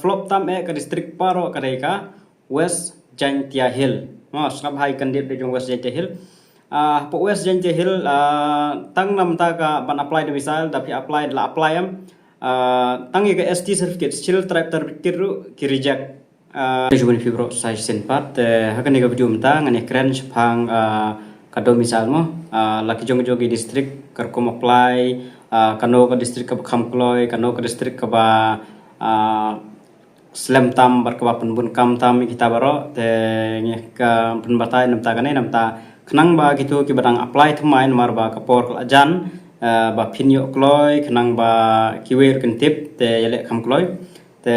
flop tam ke distrik paro kadeka West Jaintia Hill. Mas ngap hai kandidat di West Jaintia Hill. Po West Jaintia Hill tang nam ta ka ban apply de misal tapi apply am tang ke ST certificate skill tribe terpikir ki reject Juni Februari saya sempat hakan nego video mta ngane keren sepang kado misal mo laki jong-jongi distrik kerkom apply kano ke distrik ke Kamkloy kano ke distrik ke ba slam tam berkeba penbun kam tam kita baro te ngeh ka penbatai namta kane namta kenang ba gitu ki badang apply thmain mar ba kapor ajan ba pinyo kloy kenang ba kiwer kentip te yele Kamkloy te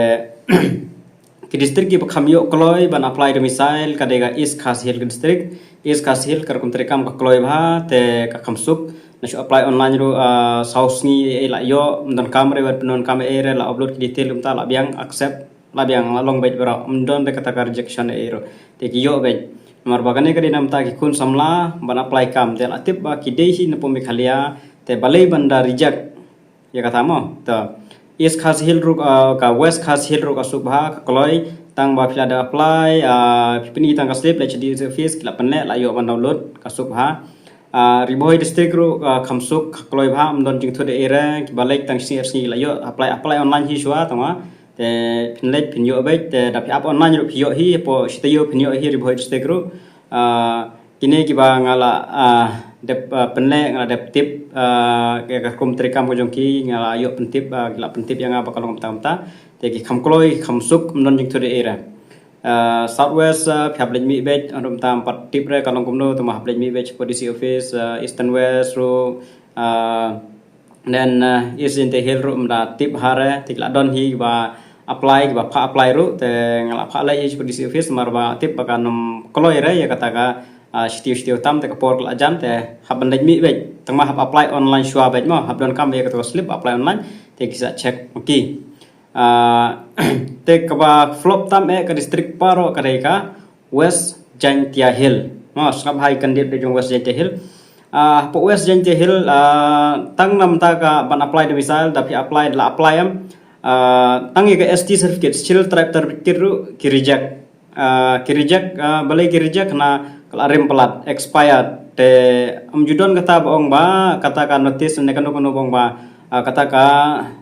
ki distrik ki khamyo kloy ban apply de misail kadega East Khas Hill distrik East Khas Hill kerkom trekam ka kloy bha te ka khamsuk na apply online ro saus ni la yo mdon kamre wat penon kam ere la upload ki detail umta la biang accept la biang la long bait bra mdon de kata rejection ero te ki yo bait mar bagane ka dinam ta ki kun samla ban apply kam te la tip ba ki dei hi na pomi khalia te balai banda reject ya kata mo to East Khas Hill ru ka West Khas Hill ru ka subha kloy tang ba phila da apply pipini tang ka slip la chdi service la panle la yo ban download ka subha Riboy distrik ru khamsuk kloy bha amdon jing thode era ki balek tang CRC la yo apply online hi shwa tama te pinlek pinyo bek te da up online ru pyo hi po shtayo pinyo hi riboy distrik ru kini ki ba ngala dep penle ngala dep tip ke kum trekam ko jongki ngala yo pentip la pentip yang apa kalong ta te ki khamkloy khamsuk amdon jing thode era Southwest Public Mi Bech anum tam pat tip re kalong kumno to Public Mi Bech Police Office Eastern West ro then East Jaintia Hill ro mda tip hare tikla don hi ba apply ba pha apply ro te ngala pha lai Police Office mar ba tip ba kanum kloy re ya kata ka stiu tam te kapor la jam te haban mi bech tang ma hab apply online shwa bech mo hab don kam ya kata slip apply online te kisa check okay te kaba flop tam ke distrik paro kadeka West Jaintia Hill mas ngap hai kandidat di West Jaintia Hill po West Jaintia Hill tang nam ta ka ban apply de misal tapi apply am tang ke ST certificate skill tribe terpikir ki reject balai ki reject na kalarim pelat expired te amjudon kata bohong ba katakan notice ne kanu bong ba kata ka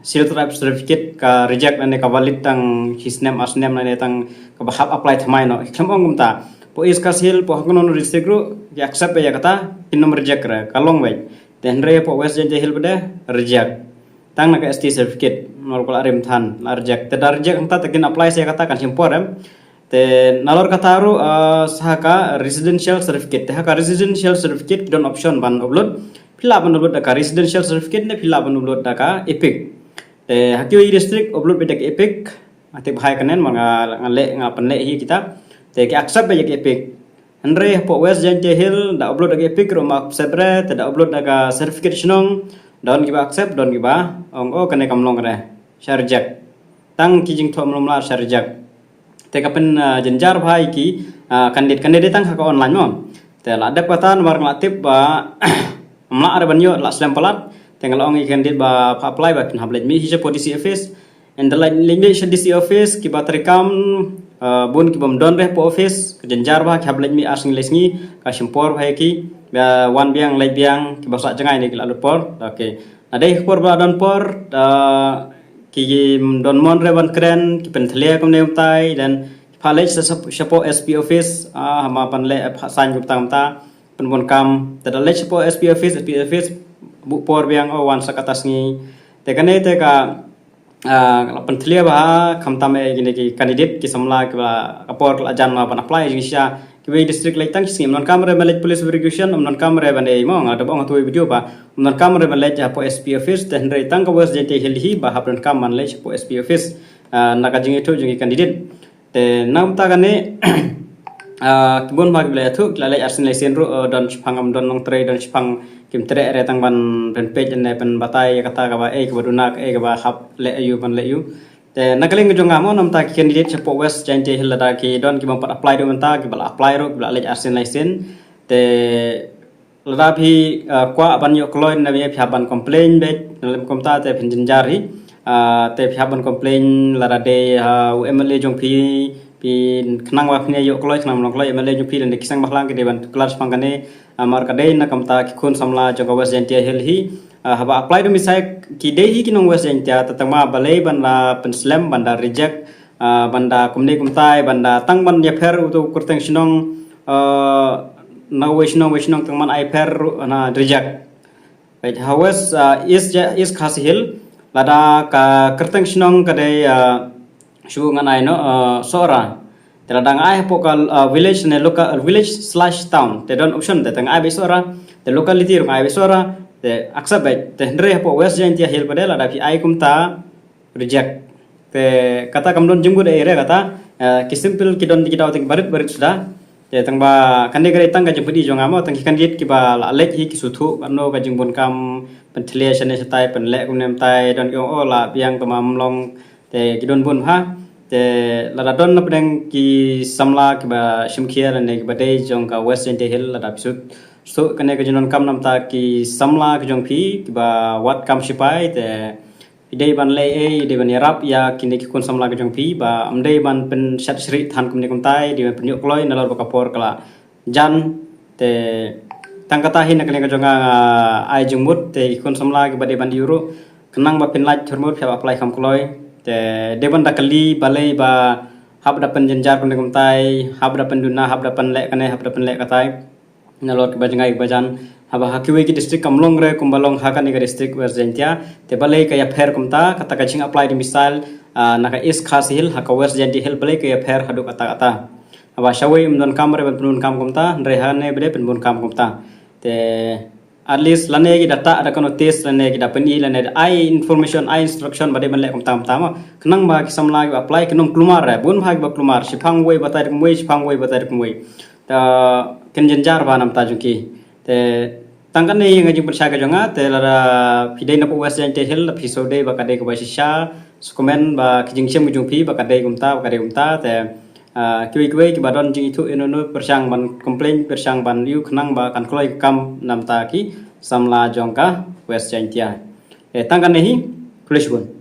skill tribe certificate ka reject ane ka valid tang his name as name ane tang ka bahap apply thamai no khamong gumta po East Khas Hill po hakono district ru ya accept ya kata kinom reject ra kalong bai then re po West Jaintia Hill bede reject tang na ka ST certificate nol kala rim than la reject te reject ta takin apply saya kata kan simpor te nalor kata ru sahaka residential certificate te haka residential certificate don option ban upload pila ban upload ka residential certificate ne pila ban upload ka epic te hakio district upload bedek epic ate bhai kanen manga ngale ngapan le hi kita te ki accept bedek epic andre po West Jaintia Hill da upload ka epic ro mak sebre te da upload ka certificate shnong don giba accept don giba ong kane kamlong re share reject tang kijing thom lomla share reject te kapen jenjar bhai ki kandidat tang haka online mo te la dak patan war nglatip ba amla are banyo la slam palat tengal ong kandidat ba apply ba kin hablaj mi hija police office and the language DC office ki batrekam bun ki bom don re po office jenjar ba ki hablaj mi asing lesngi ka simpor bhai ki wan biang lai biang ki basa jangai ni ki la por okay adai por ba don por ki don mon re ban kren ki pen thlia kom nem tai dan phalej sapo SP office ma pan le san gup tam ta pen bon kam ta le sapo SP office bu por biang wan sakatas ni te kane te ka pen thlia ba kham tam e gine ki candidate ki samla ki ba por la jan ma ban apply jing sha ki we district like tang sim non kamre malej police verification non kamre ban e mo ngata bong tu video ba non kamre malej po SP office ten re tang ka West Jaintia Hill hi ba hapron kam man le po SP office naka jing itu jing candidate te nam ta gane kibon bag bela thu klalai arsin lesen ru don chpangam don nong tre don chpang kim tre re tang ban pen page ne pen batai kata ka ba e ka baduna e ka ba hap le ayu ban le yu te nakaling jonga mo nam ta candidate chapo West Jaintia Hill da ki don ki bang apply do ta ki bal apply ro ki bal arsin lesen te lada phi kwa ban yo kloin na be pha ban complain be lam kom ta te phin jinjari te pihak ban komplain larade MLA jong pi kenang wa phine yo kloi kenang kloi MLA jong pi dan kisang bahlang ke deban kelas pangkane amar kadai na kamta ki kun samla jong West Jaintia hil hi haba apply do misai ki dei hi kinong West Jaintia tatama balai banda penslam banda reject banda kumne kumtai banda tang ban ya pher utu kurteng sinong na wishnong tang man ai pher na reject right hawas is khas hil lada ka kerteng sinong kadai shu nganai no sora teladang ai pokal village ne local village/town te don option te tang ai besora the locality rong ai besora te accept te ndre po West Jaintia hil padel lada pi ai kumta reject te kata kamdon jenggu de ere kata ki simple ki don dikitaw ting barit sudah te tang ba kande gare tang ga jempudi jong amo tang kan dit ki ba lek hi ki suthu anno ka jingbon kam pentle sene setai penlek kumnem tai don ki la piang tamam long te ki don bun ha te lada don na pedeng ki samla ki ba shimkhia ne ki ba dei jong ka West Jaintia hil lada pisut so kane ka jinon kam nam ta ki samla ki jong phi ki ba wat kam sipai te idei ban le idei ban yarap ya kini ki kun samla ki jong phi ba amdei ban pen sat sri than kumne kum tai di ban penyuk kloi nalor ba kapor kala jan te tangkata hin nakale ka jonga ai jungmut te kun samla ki ba dei ban euro kenang ba pen laj thurmut phya apply kam kloi te deban dakali balai ba hab dapan jenjar kumne kum tai hab dapan duna hab dapan lek kane hab dapan lek katai nalor ki ba jangai bajan haba hakiwe ki district kamlong re kumbalong hakani ka district West Jaintia te balai ka ya pher kumta kata ka ching apply di misal naka is khas hil haka West Jaintia hil balai ka ya pher hadu kata haba shawe imdon kamre ban punun kam kumta rehane bede penbun kam kumta te at least lane ki data ada kono test lane ki dapen i lane ai information ai instruction bade ban le kumta ma kenang ba ki samla ki apply kenom klumar re bun bhag ba klumar sipang wei batai kumwei sipang wei batai kumwei ta ken jenjar ba nam ta juki te tangkan ne ngaji persya ka jonga te lara pidai na West Jaintia hil episode ba kadai ko ba sisha sukumen ba kijing sem ujung pi ba kadai kumta te kiwi ki badon jing itu inono persyang ban komplain persyang ban yu kenang ba kan kloi kam nam ta ki samla jongka West Jaintia tangkan ne hi kulis bun